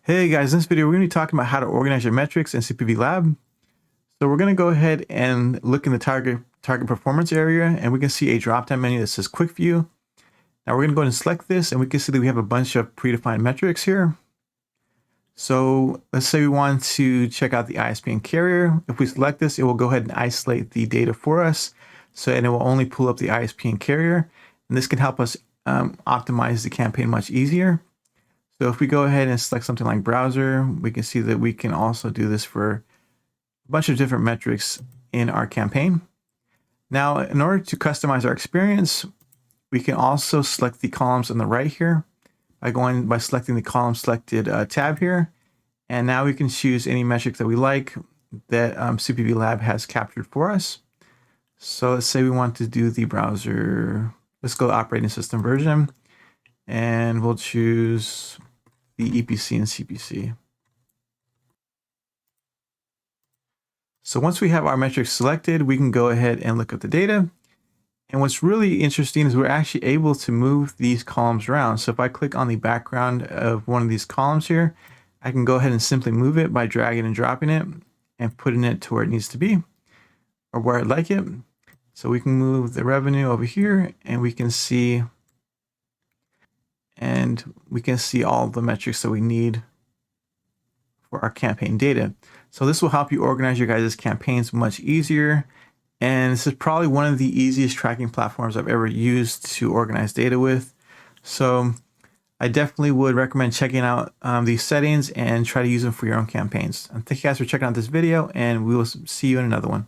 Hey guys, in this video, we're going to be talking about how to organize your metrics in CPV Lab. So we're going to go ahead and look in the target performance area, and we can see a drop-down menu that says Quick View. Now we're going to go ahead and select this, and we can see that we have a bunch of predefined metrics here. So let's say we want to check out the ISP and carrier. If we select this, it will go ahead and isolate the data for us. And it will only pull up the ISP and carrier. And this can help us optimize the campaign much easier. So if we go ahead and select something like browser, we can see that we can also do this for a bunch of different metrics in our campaign. Now, in order to customize our experience, we can also select the columns on the right here by selecting the column selected tab here. And now we can choose any metrics that we like that CPV Lab has captured for us. So let's say we want to do the browser. Let's go operating system version, and we'll choose the EPC and CPC. So once we have our metrics selected, we can go ahead and look at the data. And what's really interesting is we're actually able to move these columns around. So if I click on the background of one of these columns here, I can go ahead and simply move it by dragging and dropping it and putting it to where it needs to be or where I'd like it. So we can move the revenue over here, and we can see all the metrics that we need for our campaign data. So this will help you organize your guys' campaigns much easier. And this is probably one of the easiest tracking platforms I've ever used to organize data with. So I definitely would recommend checking out these settings and try to use them for your own campaigns. And thank you guys for checking out this video, and we will see you in another one.